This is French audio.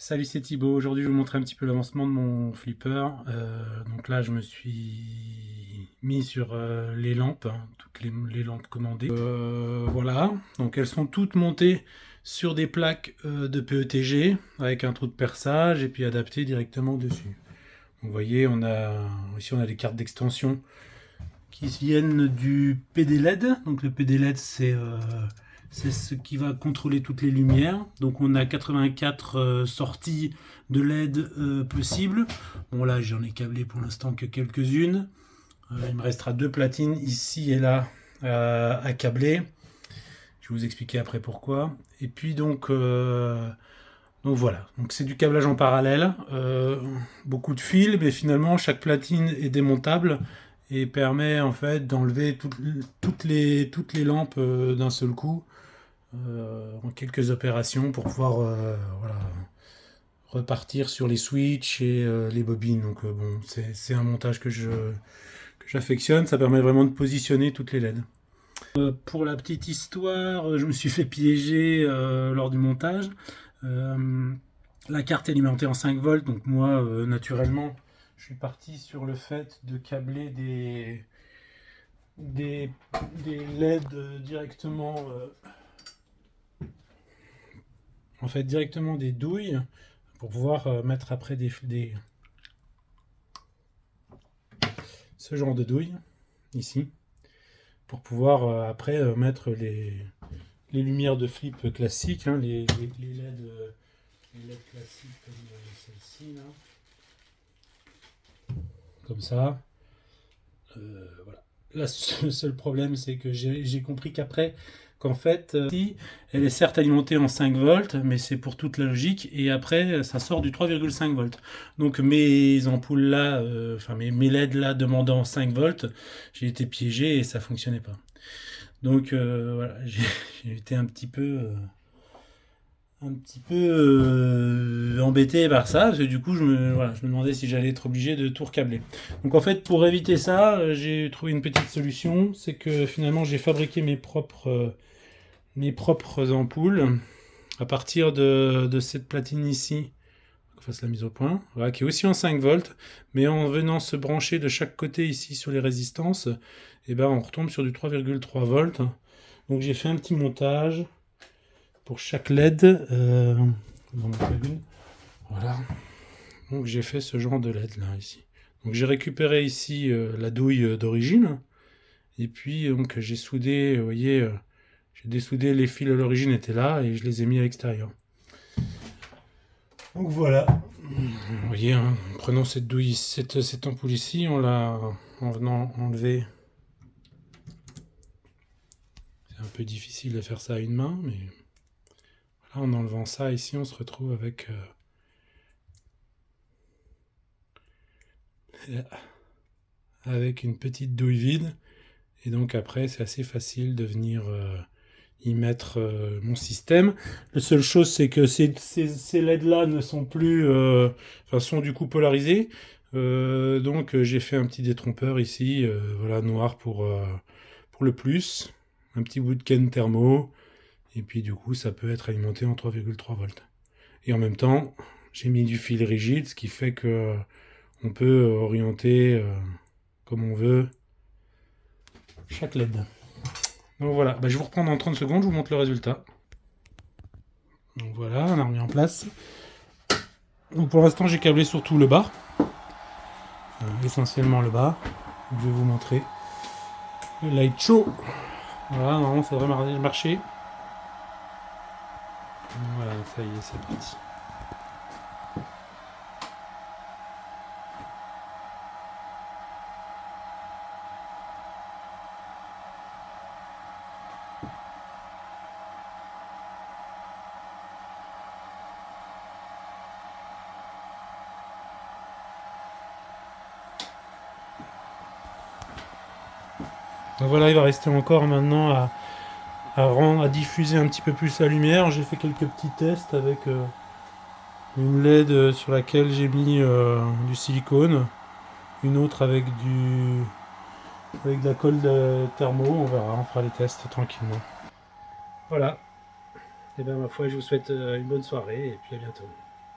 Salut, c'est Thibaut. Aujourd'hui, je vais vous montrer un petit peu l'avancement de mon flipper. Donc là, je me suis mis sur les lampes, hein, toutes les lampes commandées. Voilà, donc elles sont toutes montées sur des plaques de PETG avec un trou de perçage et puis adaptées directement dessus. Donc, vous voyez, ici on a des cartes d'extension qui viennent du PD LED. Donc le PD LED, c'est ce qui va contrôler toutes les lumières. Donc on a 84 sorties de LED possibles. Bon là j'en ai câblé pour l'instant que quelques-unes. Il me restera 2 platines ici et là à câbler. Je vais vous expliquer après pourquoi. Et puis donc voilà, donc c'est du câblage en parallèle, beaucoup de fils, mais finalement chaque platine est démontable et permet en fait d'enlever toutes les lampes d'un seul coup en quelques opérations pour pouvoir voilà, repartir sur les switches et les bobines. Donc bon, c'est un montage que j'affectionne, ça permet vraiment de positionner toutes les LED. Pour la petite histoire, je me suis fait piéger lors du montage. La carte est alimentée en 5 volts, donc moi, naturellement, je suis parti sur le fait de câbler des LED directement, en fait, directement des douilles, pour pouvoir mettre après ce genre de douilles, ici, pour pouvoir après mettre les lumières de flip classiques, hein, les LED. Les LED classiques comme celle-ci, là. Comme ça. Voilà. Là, le seul problème, c'est que j'ai compris qu'après, qu'en fait, elle est certes alimentée en 5 volts, mais c'est pour toute la logique, et après, ça sort du 3,5 volts. Donc mes ampoules là, enfin mes LED là demandant 5 volts, j'ai été piégé et ça fonctionnait pas. Donc voilà, j'ai été un petit peu embêté par ça, parce que du coup je me demandais si j'allais être obligé de tout recabler. Donc en fait, pour éviter ça, j'ai trouvé une petite solution, c'est que finalement j'ai fabriqué mes propres ampoules à partir de cette platine ici, qu'on fasse la mise au point, voilà, qui est aussi en 5 volts, mais en venant se brancher de chaque côté ici sur les résistances, et ben on retombe sur du 3,3 volts. Donc j'ai fait un petit montage pour chaque LED, voilà. Donc j'ai fait ce genre de LED là ici. Donc j'ai récupéré ici la douille d'origine, et puis donc j'ai soudé, vous voyez, j'ai dessoudé les fils à l'origine étaient là et je les ai mis à l'extérieur. Donc voilà, vous voyez, hein, en prenant cette douille, cette ampoule ici, en venant enlever. C'est un peu difficile de faire ça à une main, mais voilà, en enlevant ça ici, on se retrouve avec une petite douille vide, et donc après c'est assez facile de venir y mettre mon système. La seule chose, c'est que ces LED là ne sont plus, enfin sont du coup polarisés, donc j'ai fait un petit détrompeur ici, voilà, noir pour le plus, un petit bout de Ken thermo, et puis du coup ça peut être alimenté en 3,3 volts. Et en même temps, j'ai mis du fil rigide, ce qui fait que on peut orienter comme on veut chaque LED. Donc voilà, je vous reprends dans 30 secondes, je vous montre le résultat. Donc voilà, on a remis en place. Donc pour l'instant, j'ai câblé surtout le bas, essentiellement le bas. Donc, je vais vous montrer le light show. Voilà, normalement ça devrait marcher. Voilà, ça y est, c'est parti. Donc voilà, il va rester encore maintenant à diffuser un petit peu plus la lumière. J'ai fait quelques petits tests avec une LED sur laquelle j'ai mis du silicone, une autre avec de la colle de thermo. On verra, on fera les tests tranquillement. Voilà. Et bien ma foi, je vous souhaite une bonne soirée et puis à bientôt.